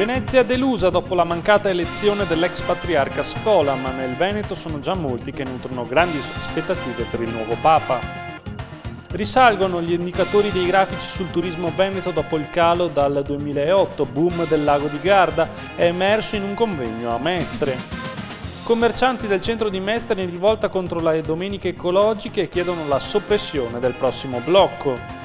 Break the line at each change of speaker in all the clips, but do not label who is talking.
Venezia delusa dopo la mancata elezione dell'ex patriarca Scola, ma nel Veneto sono già molti che nutrono grandi aspettative per il nuovo Papa. Risalgono gli indicatori dei grafici sul turismo veneto dopo il calo dal 2008, boom del lago di Garda, è emerso in un convegno a Mestre. Commercianti del centro di Mestre in rivolta contro le domeniche ecologiche chiedono la soppressione del prossimo blocco.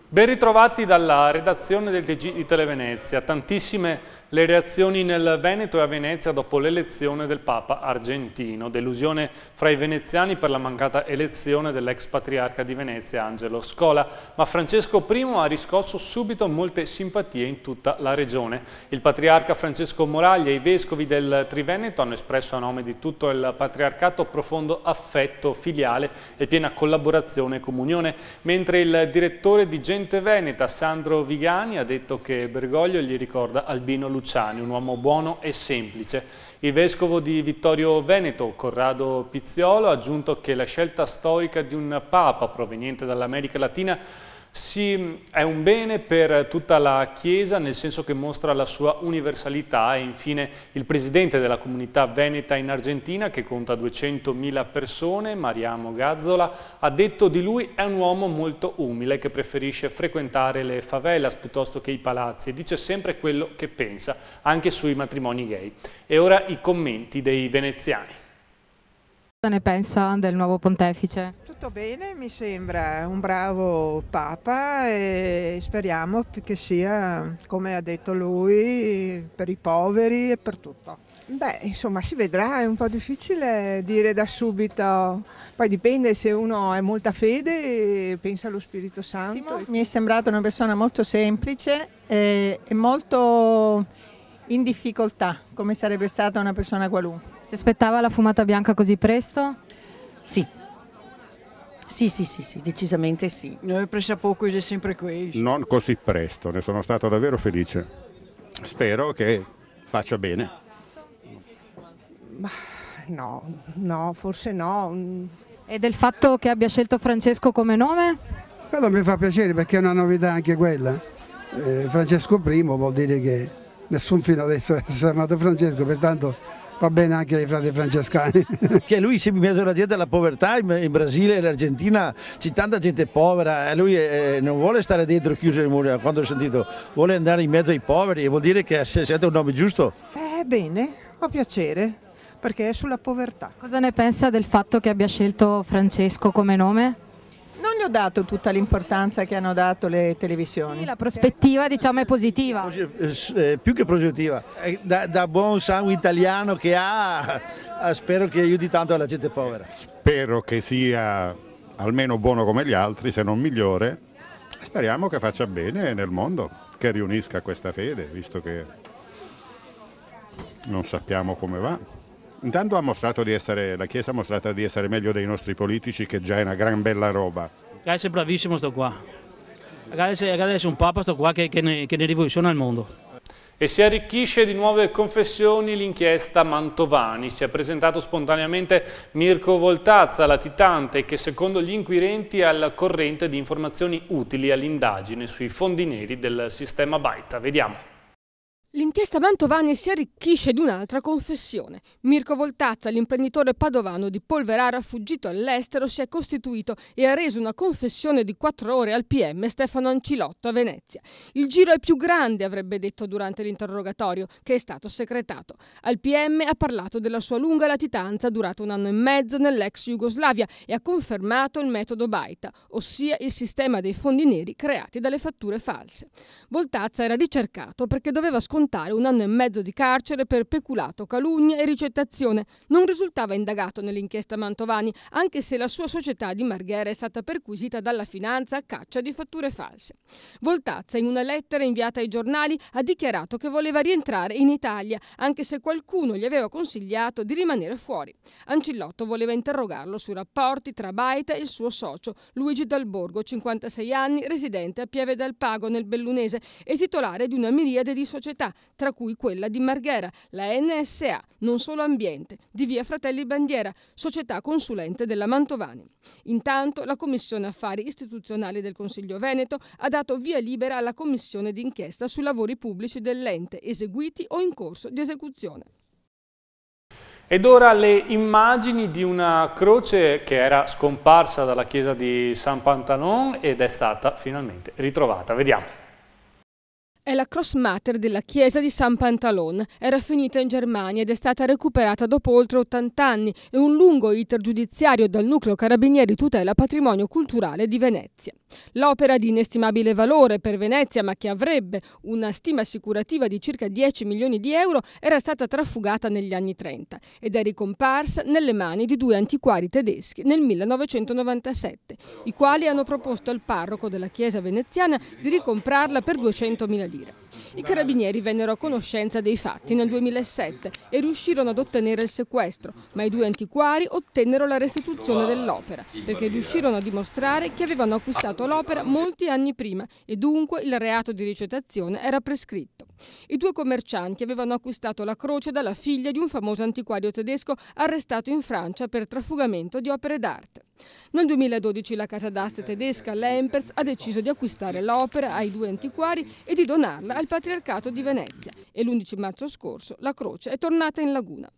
Ben ritrovati dalla redazione del TG di Televenezia. Tantissime le reazioni nel Veneto e a Venezia dopo l'elezione del Papa argentino. Delusione fra i veneziani per la mancata elezione dell'ex patriarca di Venezia Angelo Scola, ma Francesco I ha riscosso subito molte simpatie in tutta la regione. Il patriarca Francesco Moraglia e i vescovi del Triveneto hanno espresso a nome di tutto il patriarcato profondo affetto filiale e piena collaborazione e comunione, mentre il direttore di Gente Veneta, Sandro Vigani, ha detto che Bergoglio gli ricorda Albino Luciani, un uomo buono e semplice. Il vescovo di Vittorio Veneto, Corrado Pizziolo, ha aggiunto che la scelta storica di un papa proveniente dall'America Latina è un bene per tutta la Chiesa, nel senso che mostra la sua universalità. E infine il presidente della comunità veneta in Argentina, che conta 200.000 persone, Mariano Gazzola, ha detto di lui è un uomo molto umile che preferisce frequentare le favelas piuttosto che i palazzi e dice sempre quello che pensa, anche sui matrimoni gay. E ora i commenti dei veneziani.
Cosa ne pensa del nuovo pontefice?
Tutto bene, mi sembra un bravo Papa e speriamo che sia, come ha detto lui, per i poveri e per tutto.
Beh, insomma, si vedrà, è un po' difficile dire da subito, poi dipende se uno ha molta fede e pensa allo Spirito Santo.
Mi è sembrata una persona molto semplice e molto in difficoltà, come sarebbe stata una persona qualunque.
Si aspettava la fumata bianca così presto?
Sì. Sì, decisamente sì.
Pensavo così sempre questo.
Non così presto, ne sono stato davvero felice. Spero che faccia bene.
No, forse no.
E del fatto che abbia scelto Francesco come nome?
Quello mi fa piacere perché è una novità anche quella. Francesco I vuol dire che nessun fino adesso è chiamato Francesco, pertanto va bene anche ai frati francescani.
Che lui si è in mezzo alla gente della povertà, in Brasile e in Argentina c'è tanta gente povera e lui non vuole stare dentro chiuso nel muro, quando ho sentito vuole andare in mezzo ai poveri e vuol dire che ha scelto un nome giusto.
Bene, ho piacere, perché è sulla povertà.
Cosa ne pensa del fatto che abbia scelto Francesco come nome?
Non gli ho dato tutta l'importanza che hanno dato le televisioni.
Sì, la prospettiva diciamo è positiva.
Più che positiva, da buon sangue italiano che ha, spero che aiuti tanto la gente povera.
Spero che sia almeno buono come gli altri, se non migliore. Speriamo che faccia bene nel mondo, che riunisca questa fede, visto che non sappiamo come va. Intanto la Chiesa ha mostrato di essere meglio dei nostri politici, che già è una gran bella roba.
Ragazzi, è bravissimo sto qua. Ragazzi, è un papa sto qua che ne rivoluziona il mondo.
E si arricchisce di nuove confessioni l'inchiesta Mantovani. Si è presentato spontaneamente Mirko Voltazza, latitante, che secondo gli inquirenti è al corrente di informazioni utili all'indagine sui fondi neri del sistema Baita. Vediamo.
L'inchiesta Mantovani si arricchisce di un'altra confessione. Mirko Voltazza, l'imprenditore padovano di Polverara fuggito all'estero, si è costituito e ha reso una confessione di 4 ore al PM Stefano Ancilotto a Venezia. Il giro è più grande, avrebbe detto durante l'interrogatorio, che è stato secretato. Al PM ha parlato della sua lunga latitanza durata 1 anno e mezzo nell'ex Jugoslavia e ha confermato il metodo Baita, ossia il sistema dei fondi neri creati dalle fatture false. Voltazza era ricercato perché doveva scontare 1 anno e mezzo di carcere per peculato, calunnia e ricettazione. Non risultava indagato nell'inchiesta Mantovani, anche se la sua società di Marghera è stata perquisita dalla finanza a caccia di fatture false. Voltazza, in una lettera inviata ai giornali, ha dichiarato che voleva rientrare in Italia, anche se qualcuno gli aveva consigliato di rimanere fuori. Ancilotto voleva interrogarlo sui rapporti tra Baita e il suo socio, Luigi Dalborgo, 56 anni, residente a Pieve del Pago, nel Bellunese, e titolare di una miriade di società, società, tra cui quella di Marghera, la NSA, Non Solo Ambiente, di via Fratelli Bandiera, società consulente della Mantovani. Intanto la Commissione Affari Istituzionali del Consiglio Veneto ha dato via libera alla commissione d'inchiesta sui lavori pubblici dell'ente, eseguiti o in corso di esecuzione.
Ed ora le immagini di una croce che era scomparsa dalla chiesa di San Pantalon ed è stata finalmente ritrovata. Vediamo.
È la cross mater della chiesa di San Pantalon. Era finita in Germania ed è stata recuperata dopo oltre 80 anni e un lungo iter giudiziario dal Nucleo Carabinieri Tutela Patrimonio Culturale di Venezia. L'opera di inestimabile valore per Venezia, ma che avrebbe una stima assicurativa di circa 10 milioni di euro, era stata trafugata negli anni 30 ed è ricomparsa nelle mani di 2 antiquari tedeschi nel 1997, i quali hanno proposto al parroco della chiesa veneziana di ricomprarla per 200.000 lire. I carabinieri vennero a conoscenza dei fatti nel 2007 e riuscirono ad ottenere il sequestro, ma i 2 antiquari ottennero la restituzione dell'opera, perché riuscirono a dimostrare che avevano acquistato l'opera molti anni prima e dunque il reato di ricettazione era prescritto. I 2 commercianti avevano acquistato la croce dalla figlia di un famoso antiquario tedesco arrestato in Francia per trafugamento di opere d'arte. Nel 2012 la casa d'aste tedesca Lempertz ha deciso di acquistare l'opera ai 2 antiquari e di donarla al Patriarcato di Venezia e l'11 marzo scorso la croce è tornata in laguna.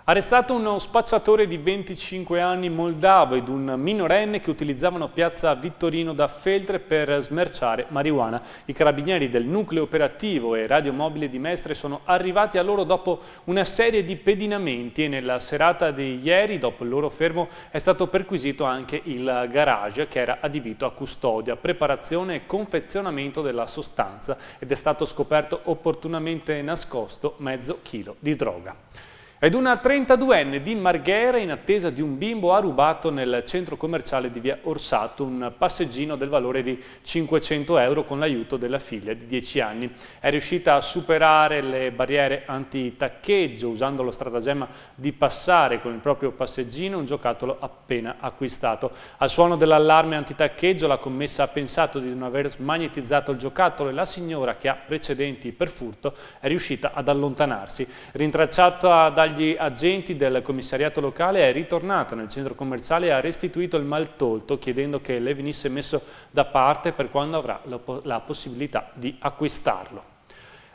Arrestato uno spacciatore di 25 anni moldavo ed un minorenne che utilizzavano piazza Vittorino da Feltre per smerciare marijuana. I carabinieri del nucleo operativo e radiomobile di Mestre sono arrivati a loro dopo una serie di pedinamenti e nella serata di ieri, dopo il loro fermo, è stato perquisito anche il garage che era adibito a custodia, preparazione e confezionamento della sostanza ed è stato scoperto opportunamente nascosto mezzo chilo di droga. Ed una 32enne di Marghera, in attesa di un bimbo, ha rubato nel centro commerciale di via Orsato un passeggino del valore di 500 euro con l'aiuto della figlia di 10 anni. È riuscita a superare le barriere anti-taccheggio usando lo stratagemma di passare con il proprio passeggino un giocattolo appena acquistato. Al suono dell'allarme anti-taccheggio la commessa ha pensato di non aver smagnetizzato il giocattolo e la signora, che ha precedenti per furto, è riuscita ad allontanarsi. Rintracciata dagli agenti del commissariato locale, è ritornata nel centro commerciale e ha restituito il maltolto, chiedendo che le venisse messo da parte per quando avrà la possibilità di acquistarlo.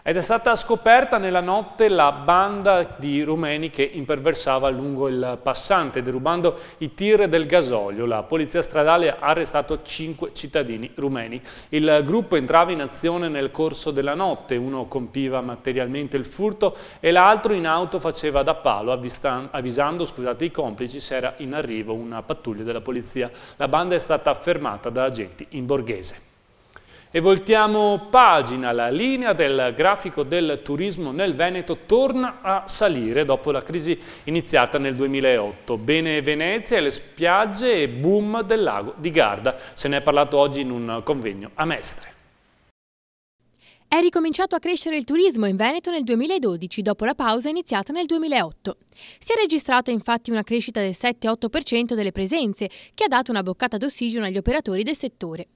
Ed è stata scoperta nella notte la banda di rumeni che imperversava lungo il passante, derubando i tir del gasolio. La polizia stradale ha arrestato 5 cittadini rumeni. Il gruppo entrava in azione nel corso della notte, uno compiva materialmente il furto e l'altro in auto faceva da palo, avvisando i complici se era in arrivo una pattuglia della polizia. La banda è stata fermata da agenti in borghese. E voltiamo pagina, la linea del grafico del turismo nel Veneto torna a salire dopo la crisi iniziata nel 2008. Bene Venezia e le spiagge e boom del lago di Garda. Se ne è parlato oggi in un convegno a Mestre.
È ricominciato a crescere il turismo in Veneto nel 2012, dopo la pausa iniziata nel 2008. Si è registrata infatti una crescita del 7-8% delle presenze, che ha dato una boccata d'ossigeno agli operatori del settore.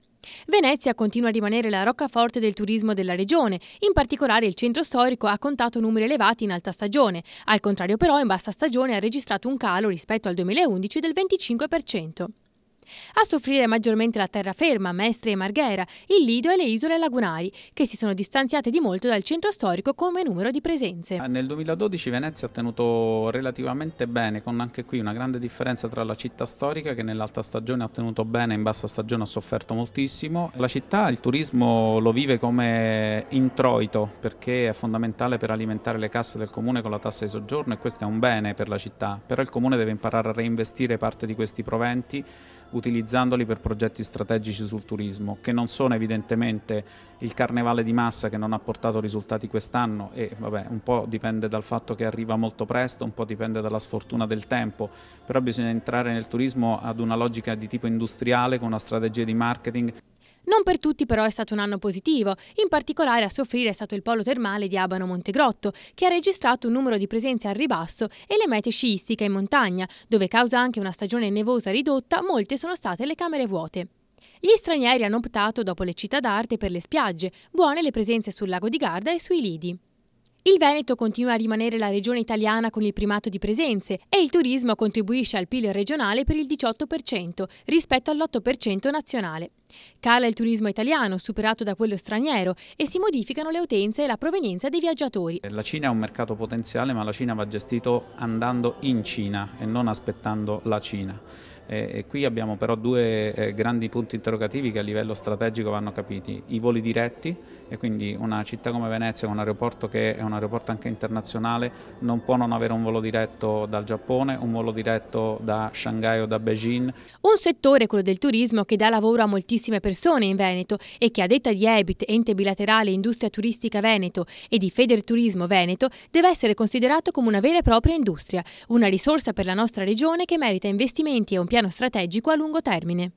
Venezia continua a rimanere la roccaforte del turismo della regione, in particolare il centro storico ha contato numeri elevati in alta stagione, al contrario però in bassa stagione ha registrato un calo rispetto al 2011 del 25%. A soffrire maggiormente la terraferma, Mestre e Marghera, il Lido e le isole lagunari, che si sono distanziate di molto dal centro storico come numero di presenze.
Nel 2012 Venezia ha tenuto relativamente bene, con anche qui una grande differenza tra la città storica, che nell'alta stagione ha tenuto bene, in bassa stagione ha sofferto moltissimo. La città, il turismo lo vive come introito, perché è fondamentale per alimentare le casse del comune con la tassa di soggiorno, e questo è un bene per la città, però il comune deve imparare a reinvestire parte di questi proventi utilizzandoli per progetti strategici sul turismo, che non sono evidentemente il carnevale di massa, che non ha portato risultati quest'anno, e vabbè, un po' dipende dal fatto che arriva molto presto, un po' dipende dalla sfortuna del tempo, però bisogna entrare nel turismo ad una logica di tipo industriale, con una strategia di marketing.
Non per tutti però è stato un anno positivo, in particolare a soffrire è stato il polo termale di Abano Montegrotto, che ha registrato un numero di presenze al ribasso, e le mete sciistiche in montagna, dove causa anche una stagione nevosa ridotta, molte sono state le camere vuote. Gli stranieri hanno optato, dopo le città d'arte, per le spiagge, buone le presenze sul lago di Garda e sui lidi. Il Veneto continua a rimanere la regione italiana con il primato di presenze e il turismo contribuisce al PIL regionale per il 18% rispetto all'8% nazionale. Cala il turismo italiano, superato da quello straniero, e si modificano le utenze e la provenienza dei viaggiatori.
La Cina è un mercato potenziale, ma la Cina va gestito andando in Cina e non aspettando la Cina. E qui abbiamo però due grandi punti interrogativi che a livello strategico vanno capiti: i voli diretti, e quindi una città come Venezia, con un aeroporto che è un aeroporto anche internazionale, non può non avere un volo diretto dal Giappone, un volo diretto da Shanghai o da Beijing.
Un settore, quello del turismo, che dà lavoro a moltissime persone in Veneto e che, a detta di EBIT, Ente Bilaterale Industria Turistica Veneto, e di Federturismo Veneto, deve essere considerato come una vera e propria industria, una risorsa per la nostra regione che merita investimenti e un piano strategico a lungo termine.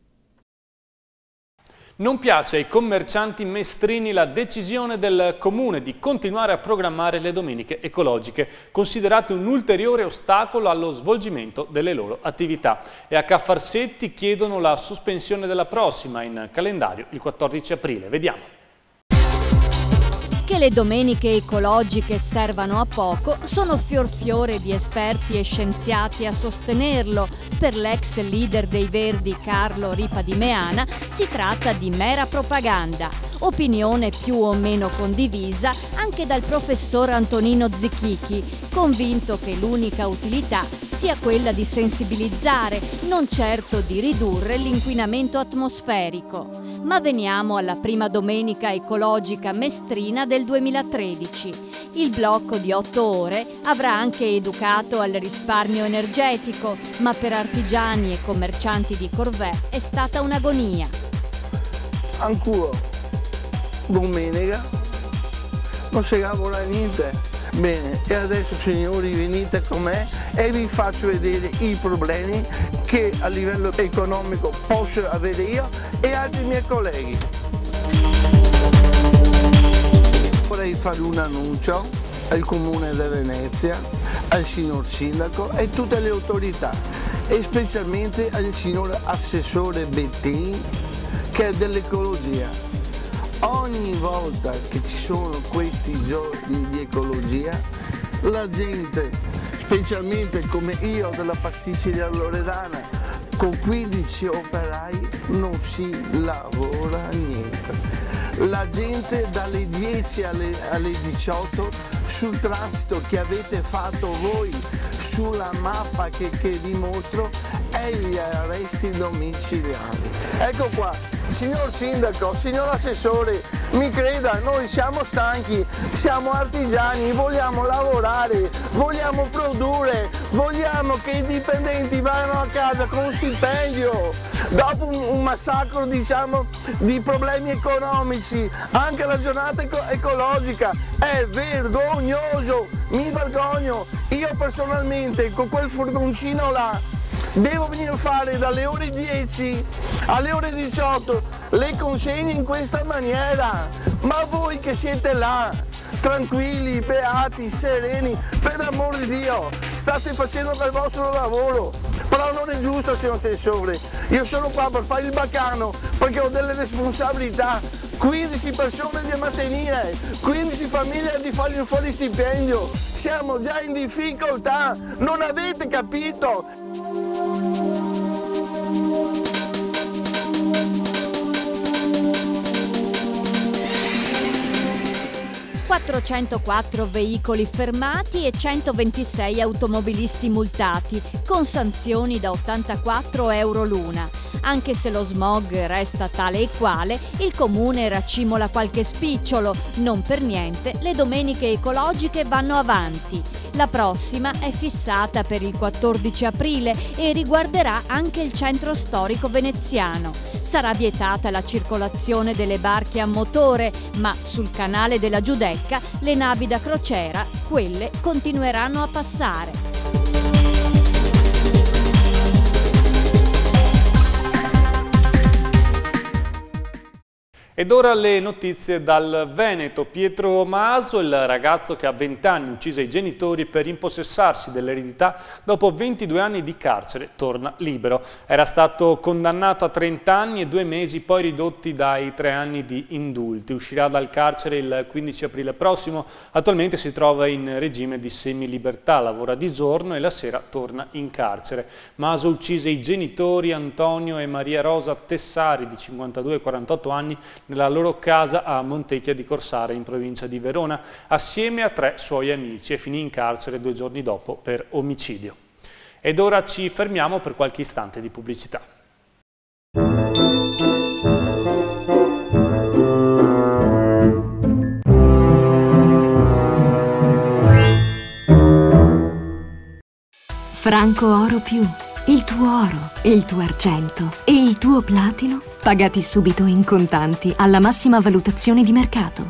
Non piace ai commercianti mestrini la decisione del Comune di continuare a programmare le domeniche ecologiche, considerate un ulteriore ostacolo allo svolgimento delle loro attività. E a Caffarsetti chiedono la sospensione della prossima, in calendario il 14 aprile. Vediamo.
Che le domeniche ecologiche servano a poco sono fior di esperti e scienziati a sostenerlo. Per l'ex leader dei Verdi Carlo Ripa di Meana si tratta di mera propaganda. Opinione più o meno condivisa anche dal professor Antonino Zicchichi, convinto che l'unica utilità sia quella di sensibilizzare, non certo di ridurre l'inquinamento atmosferico. Ma veniamo alla prima domenica ecologica mestrina del 2013. Il blocco di 8 ore avrà anche educato al risparmio energetico, ma per artigiani e commercianti di corvée è stata un'agonia.
Ancora domenica non si lavora niente. Bene, e adesso signori venite con me e vi faccio vedere i problemi che a livello economico posso avere io e altri miei colleghi. Vorrei fare un annuncio al Comune di Venezia, al signor Sindaco e tutte le autorità, e specialmente al signor Assessore Bettini, che è dell'ecologia. Ogni volta che ci sono questi giorni di ecologia, la gente, specialmente come io della pasticceria Loredana, con 15 operai non si lavora niente. La gente dalle 10 alle 18 sul transito che avete fatto voi sulla mappa che vi mostro è gli arresti domiciliari. Ecco qua, signor Sindaco, signor Assessore, mi creda, noi siamo stanchi, siamo artigiani, vogliamo lavorare, vogliamo produrre, vogliamo che i dipendenti vadano a casa con un stipendio. Dopo un massacro, diciamo, di problemi economici, anche la giornata ecologica è vergognoso, mi vergogno. Io personalmente con quel furgoncino là devo venire a fare dalle ore 10 alle ore 18 le consegne in questa maniera, ma voi che siete là, tranquilli, beati, sereni, per amor di Dio, state facendo il vostro lavoro, però non è giusto, signor Assessore. Io sono qua per fare il baccano, perché ho delle responsabilità, 15 persone da mantenere, 15 famiglie di fargli un fuori stipendio, siamo già in difficoltà, non avete capito?
404 veicoli fermati e 126 automobilisti multati, con sanzioni da 84 euro l'una. Anche se lo smog resta tale e quale, il comune racimola qualche spicciolo. Non per niente le domeniche ecologiche vanno avanti. La prossima è fissata per il 14 aprile e riguarderà anche il centro storico veneziano. Sarà vietata la circolazione delle barche a motore, ma sul canale della Giudecca le navi da crociera, quelle continueranno a passare.
Ed ora le notizie dal Veneto. Pietro Maso, il ragazzo che a 20 anni uccise i genitori per impossessarsi dell'eredità, dopo 22 anni di carcere torna libero. Era stato condannato a 30 anni e 2 mesi, poi ridotti dai 3 anni di indulti. Uscirà dal carcere il 15 aprile prossimo. Attualmente si trova in regime di semilibertà, lavora di giorno e la sera torna in carcere. Maso uccise i genitori Antonio e Maria Rosa Tessari, di 52 e 48 anni, nella loro casa a Montecchia di Corsare, in provincia di Verona, assieme a 3 suoi amici, e finì in carcere 2 giorni dopo per omicidio. Ed ora ci fermiamo per qualche istante di pubblicità.
Franco Oro Più. Il tuo oro, il tuo argento e il tuo platino pagati subito in contanti alla massima valutazione di mercato.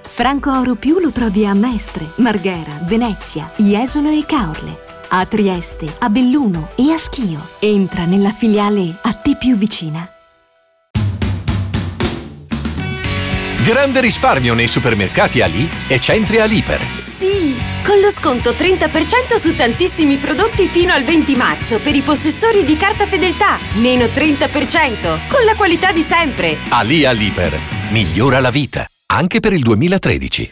Franco Oro Più lo trovi a Mestre, Marghera, Venezia, Jesolo e Caorle, a Trieste, a Belluno e a Schio. Entra nella filiale a te più vicina.
Grande risparmio nei supermercati Ali e centri Aliper.
Sì, con lo sconto 30% su tantissimi prodotti fino al 20 marzo per i possessori di carta fedeltà. Meno 30%, con la qualità di sempre.
Ali Aliper. Migliora la vita, anche per il 2013.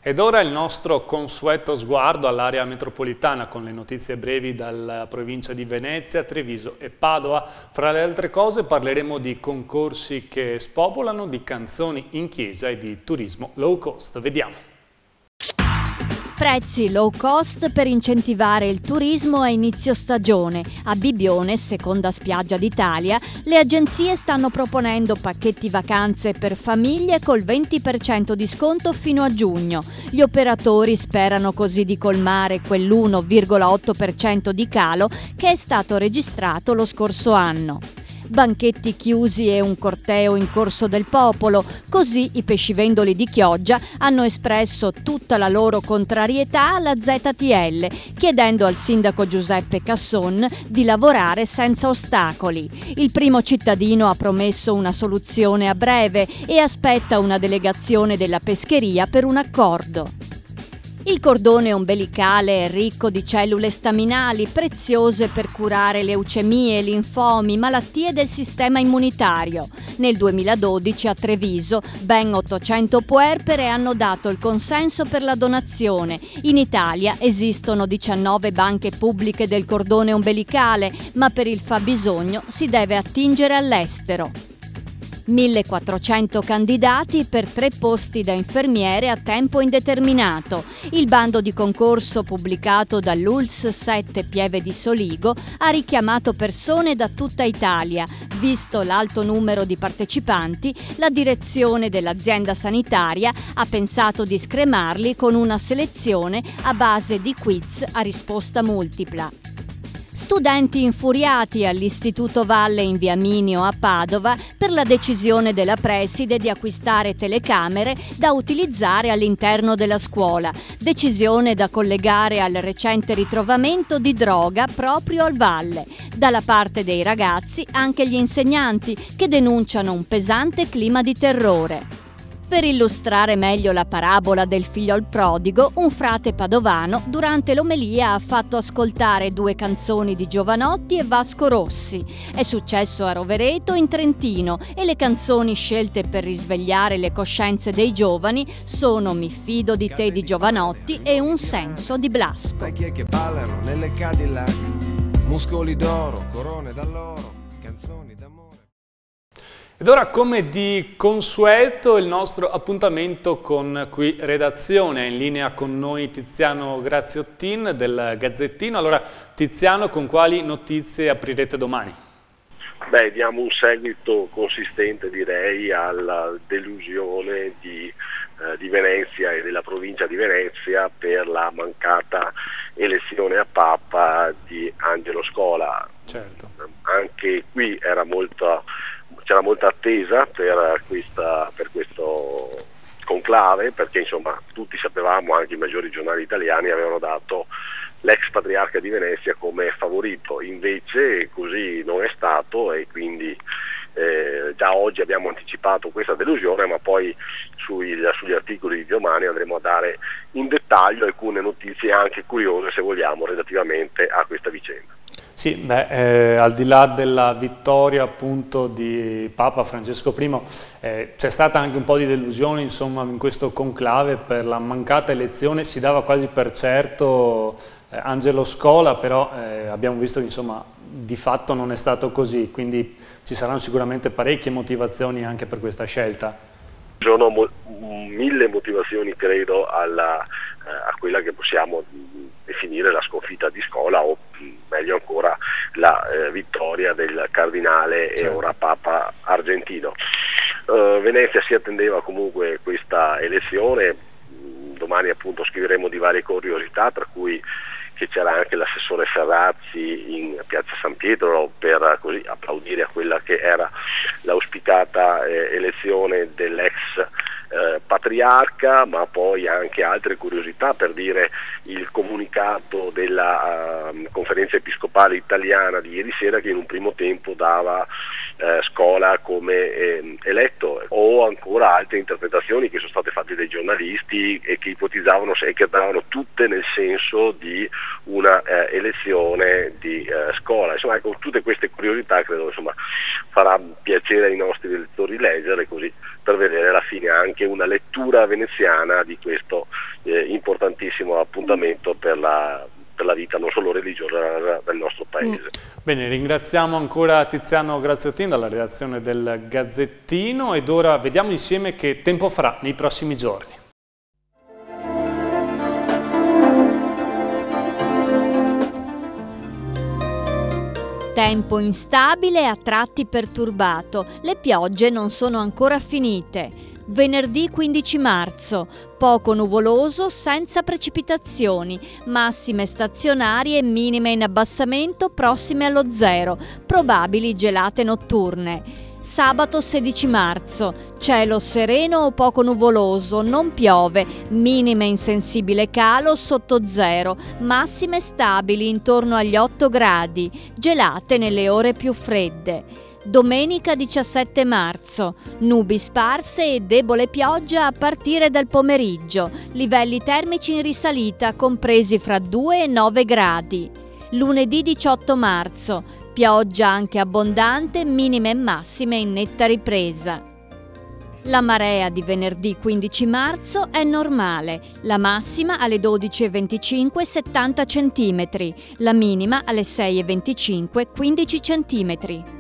Ed ora il nostro consueto sguardo all'area metropolitana con le notizie brevi dalla provincia di Venezia, Treviso e Padova. Fra le altre cose parleremo di concorsi che spopolano, di canzoni in chiesa e di turismo low cost. Vediamo.
Prezzi low cost per incentivare il turismo a inizio stagione. A Bibbione, seconda spiaggia d'Italia, le agenzie stanno proponendo pacchetti vacanze per famiglie col 20% di sconto fino a giugno. Gli operatori sperano così di colmare quell'1,8% di calo che è stato registrato lo scorso anno. Banchetti chiusi e un corteo in Corso del Popolo, così i pescivendoli di Chioggia hanno espresso tutta la loro contrarietà alla ZTL, chiedendo al sindaco Giuseppe Casson di lavorare senza ostacoli. Il primo cittadino ha promesso una soluzione a breve e aspetta una delegazione della pescheria per un accordo. Il cordone ombelicale è ricco di cellule staminali preziose per curare leucemie, linfomi, malattie del sistema immunitario. Nel 2012 a Treviso ben 800 puerpere hanno dato il consenso per la donazione. In Italia esistono 19 banche pubbliche del cordone ombelicale, ma per il fabbisogno si deve attingere all'estero. 1.400 candidati per 3 posti da infermiere a tempo indeterminato. Il bando di concorso pubblicato dall'ULSS 7 Pieve di Soligo ha richiamato persone da tutta Italia. Visto l'alto numero di partecipanti, la direzione dell'azienda sanitaria ha pensato di scremarli con una selezione a base di quiz a risposta multipla. Studenti infuriati all'Istituto Valle in via Minio a Padova per la decisione della preside di acquistare telecamere da utilizzare all'interno della scuola, decisione da collegare al recente ritrovamento di droga proprio al Valle. Dalla parte dei ragazzi anche gli insegnanti che denunciano un pesante clima di terrore. Per illustrare meglio la parabola del figliol prodigo, un frate padovano durante l'omelia ha fatto ascoltare 2 canzoni di Giovanotti e Vasco Rossi. È successo a Rovereto, in Trentino, e le canzoni scelte per risvegliare le coscienze dei giovani sono Mi fido di te di Giovanotti e Un senso di Blasco.
Vecchie che ballano nelle Cadillac, muscoli d'oro, corone d'alloro, canzoni d'amore.
Ed ora, come di consueto, il nostro appuntamento con Qui Redazione. È in linea con noi Tiziano Graziottin del Gazzettino. Allora, Tiziano, con quali notizie aprirete domani?
Beh, diamo un seguito consistente, direi, alla delusione di Venezia e della provincia di Venezia per la mancata elezione a Papa di Angelo Scola.
Certo.
Anche qui c'era molta attesa per questo conclave, perché insomma tutti sapevamo, anche i maggiori giornali italiani avevano dato l'ex patriarca di Venezia come favorito, invece così non è stato, e quindi già oggi abbiamo anticipato questa delusione, ma poi sugli articoli di domani andremo a dare in dettaglio alcune notizie anche curiose, se vogliamo, relativamente a questa vicenda.
Sì, al di là della vittoria appunto di Papa Francesco I, c'è stata anche un po' di delusione, insomma, in questo conclave per la mancata elezione. Si dava quasi per certo Angelo Scola, però abbiamo visto che insomma di fatto non è stato così, quindi ci saranno sicuramente parecchie motivazioni anche per questa scelta.
Ci sono mille motivazioni, credo, a quella che possiamo definire la sconfitta di Scola, o meglio ancora la vittoria del cardinale e ora Papa argentino. Venezia si attendeva comunque questa elezione, domani appunto scriveremo di varie curiosità, tra cui che c'era anche l'assessore Ferrazzi in piazza San Pietro per così applaudire a quella che era l'auspicata elezione dell'ex patriarca, ma poi anche altre curiosità, per dire il comunicato della conferenza episcopale italiana di ieri sera, che in un primo tempo dava Scola come eletto, o ancora altre interpretazioni che sono state fatte dai giornalisti e che ipotizzavano e che andavano tutte nel senso di una elezione di Scola. Insomma, ecco, tutte queste curiosità credo insomma farà piacere ai nostri lettori leggere, così per vedere alla fine anche una lettura veneziana di questo importantissimo appuntamento per la vita non solo religiosa del nostro paese.
Bene, ringraziamo ancora Tiziano Graziottin dalla redazione del Gazzettino, ed ora vediamo insieme che tempo farà nei prossimi giorni.
Tempo instabile e a tratti perturbato, le piogge non sono ancora finite. Venerdì 15 marzo, poco nuvoloso senza precipitazioni, massime stazionarie e minime in abbassamento prossime allo zero, probabili gelate notturne. Sabato 16 marzo, cielo sereno o poco nuvoloso, non piove, minime in sensibile calo sotto zero, massime stabili intorno agli 8 gradi, gelate nelle ore più fredde. Domenica 17 marzo, nubi sparse e debole pioggia a partire dal pomeriggio, livelli termici in risalita compresi fra 2 e 9 gradi. Lunedì 18 marzo, pioggia anche abbondante, minime e massime in netta ripresa. La marea di venerdì 15 marzo è normale, la massima alle 12:25 70 cm, la minima alle 6:25 15 cm.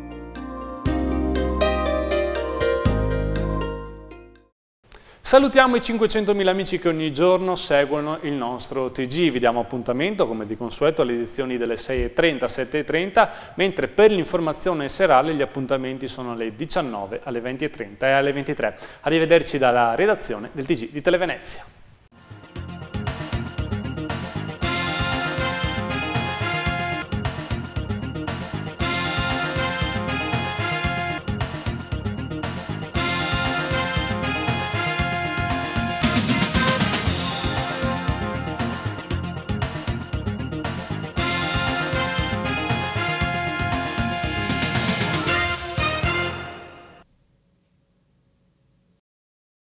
Salutiamo i 500.000 amici che ogni giorno seguono il nostro TG. Vi diamo appuntamento, come di consueto, alle edizioni delle 6:30, 7:30, mentre per l'informazione serale gli appuntamenti sono alle 19, alle 20:30 e alle 23. Arrivederci dalla redazione del TG di Televenezia.